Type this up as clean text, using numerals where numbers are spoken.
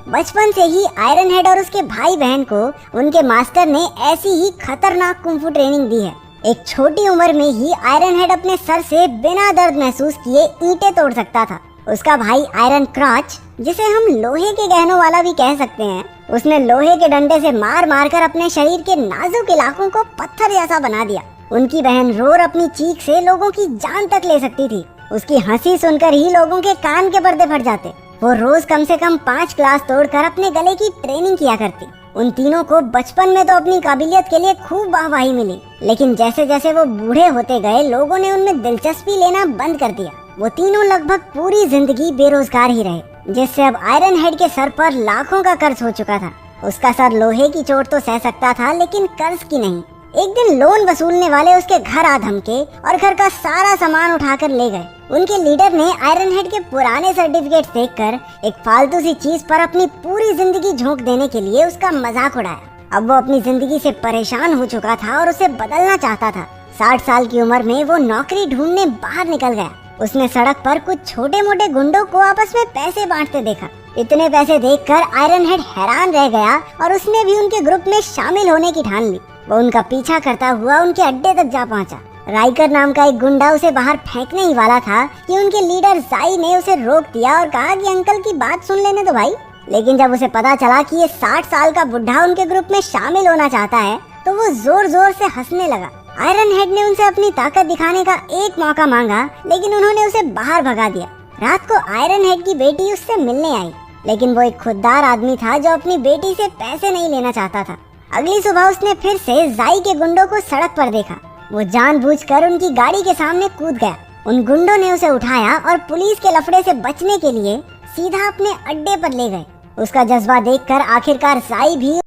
बचपन से ही iron head और उसके भाई बहन को उनके मास्टर ने ऐसी ही खतरनाक कुंफू ट्रेनिंग दी है। एक छोटी उम्र में ही आयरन हेड अपने सर से बिना दर्द महसूस किए ईंटें तोड़ सकता था। उसका भाई आयरन क्रॉच, जिसे हम लोहे के गहनों वाला भी कह सकते हैं, उसने लोहे के डंडे से मार मार कर अपने शरीर के नाजुक इलाकों को पत्थर जैसा बना दिया। उनकी बहन रोर अपनी चीख से लोगों की जान तक ले सकती थी। उसकी हंसी सुनकर ही लोगों के कान के पर्दे फट जाते। वो रोज कम से कम 5 क्लास तोड़कर अपने गले की ट्रेनिंग किया करती। उन तीनों को बचपन में तो अपनी काबिलियत के लिए खूब वाहवाही मिली, लेकिन जैसे जैसे वो बूढ़े होते गए लोगों ने उनमें दिलचस्पी लेना बंद कर दिया। वो तीनों लगभग पूरी जिंदगी बेरोजगार ही रहे, जिससे अब आयरन हेड के सर पर लाखों का कर्ज हो चुका था। उसका सर लोहे की चोट तो सह सकता था, लेकिन कर्ज की नहीं। एक दिन लोन वसूलने वाले उसके घर आ धमके और घर का सारा सामान उठाकर ले गए। उनके लीडर ने आयरन हेड के पुराने सर्टिफिकेट देखकर एक फालतू सी चीज पर अपनी पूरी जिंदगी झोंक देने के लिए उसका मजाक उड़ाया। अब वो अपनी जिंदगी से परेशान हो चुका था और उसे बदलना चाहता था। 60 साल की उम्र में वो नौकरी ढूंढने बाहर निकल गया। उसने सड़क पर कुछ छोटे मोटे गुंडों को आपस में पैसे बांटते देखा। इतने पैसे देखकर आयरन हेड हैरान रह गया और उसने भी उनके ग्रुप में शामिल होने की ठान ली। वो उनका पीछा करता हुआ उनके अड्डे तक जा पहुंचा। राइकर नाम का एक गुंडा उसे बाहर फेंकने ही वाला था कि उनके लीडर जाई ने उसे रोक दिया और कहा कि अंकल की बात सुन लेने दो भाई। लेकिन जब उसे पता चला कि ये 60 साल का बुढ़ा उनके ग्रुप में शामिल होना चाहता है, तो वो जोर जोर से हंसने लगा। आयरन हेड ने उनसे अपनी ताकत दिखाने का एक मौका मांगा, लेकिन उन्होंने उसे बाहर भगा दिया। रात को आयरन हेड की बेटी उससे मिलने आई, लेकिन वो एक खुददार आदमी था जो अपनी बेटी से पैसे नहीं लेना चाहता था। अगली सुबह उसने फिर से जाई के गुंडों को सड़क पर देखा। वो जानबूझकर उनकी गाड़ी के सामने कूद गया। उन गुंडों ने उसे उठाया और पुलिस के लफड़े से बचने के लिए सीधा अपने अड्डे पर ले गए। उसका जज्बा देखकर आखिरकार जाई भी